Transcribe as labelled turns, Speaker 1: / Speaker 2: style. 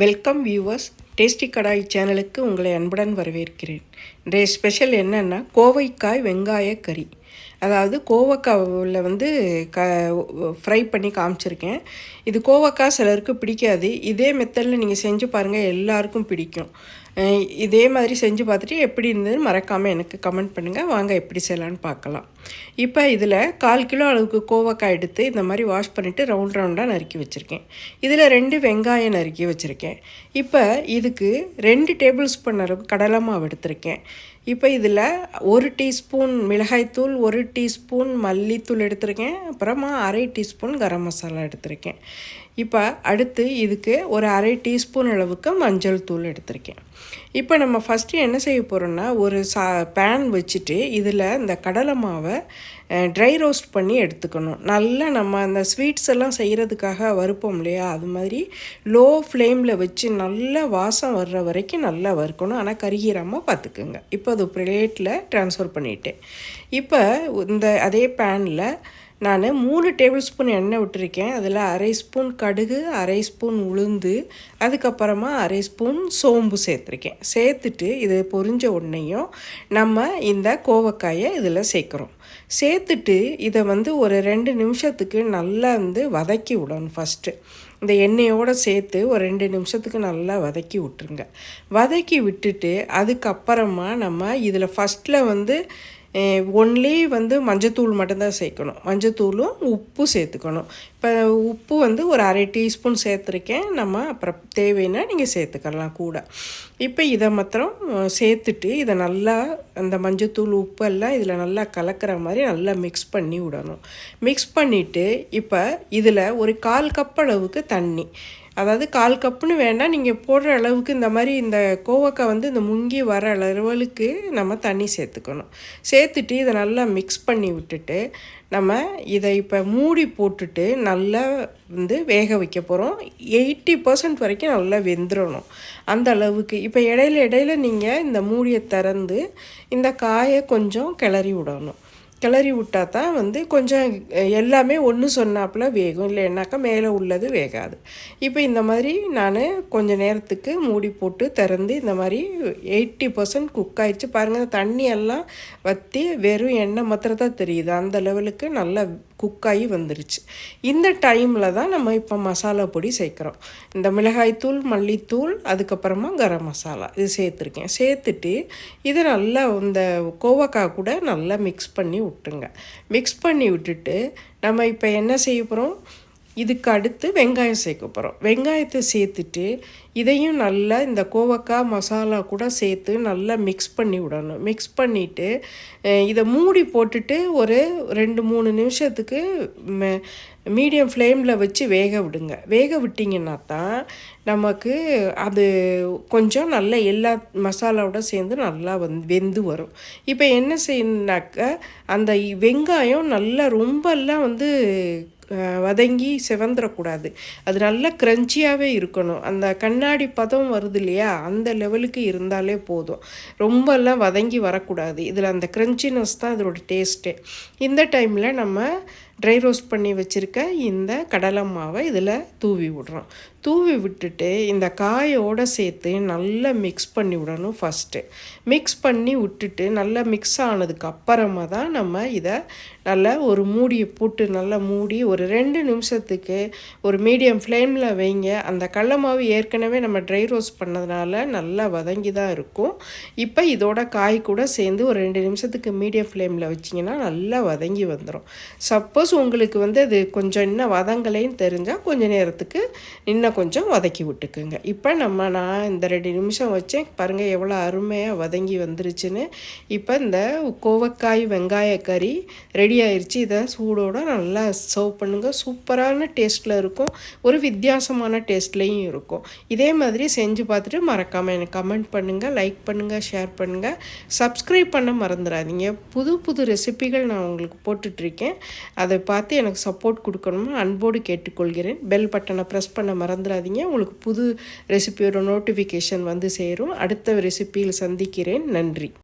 Speaker 1: Welcome viewers, tasty கடாய் சேனலுக்கு உங்களை அன்புடன் வரவேற்கிறேன். இன்றைய ஸ்பெஷல் என்னென்னா கோவைக்காய் வெங்காய கறி. அதாவது கோவக்காவில் ஃப்ரை பண்ணி காமிச்சிருக்கேன். இது கோவக்காய் சிலருக்கு பிடிக்காது. இதே மெத்தடில் நீங்கள் செஞ்சு பாருங்கள், எல்லாருக்கும் பிடிக்கும். இதே மாதிரி செஞ்சு பார்த்துட்டு எப்படி இருந்ததுன்னு மறக்காமல் எனக்கு கமெண்ட் பண்ணுங்கள். வாங்க எப்படி செய்யலான்னு பார்க்கலாம். இப்போ இதில் 1/4 கிலோ அளவுக்கு கோவக்காய் எடுத்து இந்த மாதிரி வாஷ் பண்ணிவிட்டு ரவுண்டாக நறுக்கி வச்சுருக்கேன். இதில் 2 வெங்காயம் நறுக்கி வச்சுருக்கேன். இப்போ இதுக்கு 2 டேபிள் ஸ்பூன் அளவுக்கு கடலை மாவு எடுத்திருக்கேன். இப்போ இதில் 1 டீஸ்பூன் மிளகாய்த்தூள், 1 டீஸ்பூன் மல்லித்தூள் எடுத்திருக்கேன். அப்புறமா 1/2 டீஸ்பூன் கரம் மசாலா எடுத்திருக்கேன். இப்போ அடுத்து இதுக்கு ஒரு 1/2 டீஸ்பூன் அளவுக்கு மஞ்சள் தூள் எடுத்திருக்கேன். இப்போ நம்ம ஃபஸ்ட்டு என்ன செய்ய போகிறோன்னா, ஒரு பேன் வச்சுட்டு இதில் இந்த கடலை மாவை ட்ரை ரோஸ்ட் பண்ணி எடுத்துக்கணும். நல்லா நம்ம அந்த ஸ்வீட்ஸ் எல்லாம் செய்கிறதுக்காக வறுப்போம் இல்லையா, அது மாதிரி லோ ஃப்ளேமில் வச்சு நல்லா வாசம் வர்ற வரைக்கும் நல்லா வறுக்கணும். ஆனால் கருகிராமல் பார்த்துக்குங்க. இப்போ அது பிளேட்டில் ட்ரான்ஸ்ஃபர் பண்ணிவிட்டேன். இப்போ இந்த அதே பேனில் நான் 3 டேபிள் ஸ்பூன் எண்ணெய் விட்டுருக்கேன். அதில் 1/2 ஸ்பூன் கடுகு, 1/2 ஸ்பூன் உளுந்து, அதுக்கப்புறமா 1/2 ஸ்பூன் சோம்பு சேர்த்துருக்கேன். சேர்த்துட்டு இது பொரிஞ்ச உடனேயும் நம்ம இந்த கோவக்காயை இதில் சேர்க்குறோம். சேர்த்துட்டு இதை ஒரு 2 நிமிஷத்துக்கு நல்லா வதக்கி விடணும். ஃபஸ்ட்டு இந்த எண்ணெயோடு சேர்த்து ஒரு 2 நிமிஷத்துக்கு நல்லா வதக்கி விட்டுருங்க. வதக்கி விட்டுட்டு அதுக்கப்புறமா நம்ம இதில் ஃபஸ்ட்டில் ஒன்லி மஞ்சத்தூள் மட்டும்தான் சேர்க்கணும். மஞ்சத்தூளும் உப்பு சேர்த்துக்கணும். இப்போ உப்பு ஒரு 1/2 டீஸ்பூன் சேர்த்துருக்கேன். நம்ம அப்புறம் தேவைன்னா நீங்கள் சேர்த்துக்கலாம் கூட. இப்போ இதை மாத்திரம் சேர்த்துட்டு இதை நல்லா அந்த மஞ்சத்தூள் உப்பெல்லாம் இதில் நல்லா கலக்கிற மாதிரி நல்லா மிக்ஸ் பண்ணி விடணும். மிக்ஸ் பண்ணிவிட்டு இப்போ இதில் ஒரு 1/4 கப் அளவுக்கு தண்ணி, அதாவது 1/4 கப்புன்னு வேண்டாம், நீங்கள் போடுற அளவுக்கு இந்த மாதிரி இந்த கோவக்காய் இந்த முங்கி வர அளவுக்கு நம்ம தண்ணி சேர்த்துக்கணும். சேர்த்துட்டு இதை நல்லா மிக்ஸ் பண்ணி விட்டுட்டு நம்ம இதை இப்போ மூடி போட்டுட்டு நல்லா வேக வைக்க போகிறோம். 80% வரைக்கும் நல்லா வெந்துடணும் அந்த அளவுக்கு. இப்போ இடையில நீங்கள் இந்த மூடியை திறந்து இந்த காயை கொஞ்சம் கிளறி விடணும். கிளறி விட்டால் தான் கொஞ்சம் எல்லாமே ஒன்று சொன்னாப்புல வேகும், இல்லைன்னாக்கா மேலே உள்ளது வேகாது. இப்போ இந்த மாதிரி நான் கொஞ்சம் நேரத்துக்கு மூடி போட்டு திறந்து இந்த மாதிரி 80% குக் ஆகிடுச்சு பாருங்கள். தண்ணி எல்லாம் வற்றி வெறும் எண்ணெய் மாத்திரம் தான் தெரியுது. அந்த லெவலுக்கு நல்லா குக்காகி வந்துருச்சு. இந்த டைமில் தான் நம்ம இப்போ மசாலா பொடி சேர்க்குறோம். இந்த மிளகாய்த்தூள், மல்லித்தூள், அதுக்கப்புறமா கரம் மசாலா இது சேர்த்துருக்கேன். சேர்த்துட்டு இதை நல்லா இந்த கோவக்காய் கூட நல்லா மிக்ஸ் பண்ணி விட்டுருங்க. மிக்ஸ் பண்ணி விட்டுட்டு நம்ம இப்போ என்ன செய்ய போகிறோம், இதுக்கு அடுத்து வெங்காயம் சேர்க்க போகிறோம். வெங்காயத்தை சேர்த்துட்டு இதையும் நல்லா இந்த கோவக்காய் மசாலா கூட சேர்த்து நல்லா மிக்ஸ் பண்ணி விடணும். மிக்ஸ் பண்ணிவிட்டு இதை மூடி போட்டுட்டு ஒரு 2-3 நிமிஷத்துக்கு மீடியம் ஃப்ளேமில் வச்சு வேக விடுங்க. வேக விட்டிங்கன்னா தான் நமக்கு அது கொஞ்சம் நல்லா எல்லா மசாலாவோட சேர்ந்து நல்லா வெந்து வரும். இப்போ என்ன செய்யணுனாக்க, அந்த வெங்காயம் நல்லா ரொம்பலாம் வதங்கி செவந்துடக்கூடாது. அது நல்லா க்ரன்ச்சியாகவே இருக்கணும். அந்த கண்ணாடி பதம் வருது இல்லையா, அந்த லெவலுக்கு இருந்தாலே போதும். ரொம்பலாம் வதங்கி வரக்கூடாது. இதில் அந்த க்ரன்ச்சினஸ் தான் இதோட டேஸ்ட்டே. இந்த டைமில் நம்ம ட்ரை ரோஸ்ட் பண்ணி வச்சுருக்க இந்த கடலை மாவை இதில் தூவி விடுறோம். தூவி விட்டுட்டு இந்த காயோடு சேர்த்து நல்லா மிக்ஸ் பண்ணி விடணும். ஃபஸ்ட்டு மிக்ஸ் பண்ணி விட்டுட்டு நல்லா மிக்ஸ் ஆனதுக்கு அப்புறமா தான் நம்ம இதை நல்லா ஒரு மூடியை போட்டு நல்லா மூடி ஒரு 2 நிமிஷத்துக்கு ஒரு மீடியம் ஃப்ளேமில் வைங்க. அந்த கடலை மாவு ஏற்கனவே நம்ம ட்ரை ரோஸ்ட் பண்ணதுனால நல்லா வதங்கி தான் இருக்கும். இப்போ இதோட காய் கூட சேர்ந்து ஒரு 2 நிமிஷத்துக்கு மீடியம் ஃப்ளேமில் வச்சிங்கன்னா நல்லா வதங்கி வந்துடும். சப்போஸ் உங்களுக்கு அது கொஞ்சம் இன்னும் வதங்கலைன்னு தெரிஞ்சால் கொஞ்சம் நேரத்துக்கு இன்னும் கொஞ்சம் வதக்கி விட்டுக்குங்க. இப்போ நான் இந்த 2 நிமிஷம் வச்சேன் பாருங்கள், எவ்வளோ அருமையாக வதங்கி வந்துருச்சுன்னு. இப்போ இந்த கோவக்காய் வெங்காய கறி ரெடி ஆயிடுச்சு. இதை சூடோடு நல்லா சர்வ் பண்ணுங்கள். சூப்பரான டேஸ்ட்டில் இருக்கும், ஒரு வித்தியாசமான டேஸ்ட்லேயும் இருக்கும். இதே மாதிரி செஞ்சு பார்த்துட்டு மறக்காமல் எனக்கு கமெண்ட் பண்ணுங்கள், லைக் பண்ணுங்கள், ஷேர் பண்ணுங்கள், சப்ஸ்கிரைப் பண்ண மறந்துடாதீங்க. புது புது ரெசிபிகள் நான் உங்களுக்கு போட்டுட்ருக்கேன். அதை பார்த்து எனக்கு சப்போர்ட் கொடுக்கணும்னு அன்போடு கேட்டுக்கொள்கிறேன். பெல் பட்டனை ப்ரெஸ் பண்ண மறந்துடாதீங்க. உங்களுக்கு புது ரெசிபியோட நோட்டிஃபிகேஷன் சேரும். அடுத்த ரெசிபியில் சந்திக்கிறேன். நன்றி.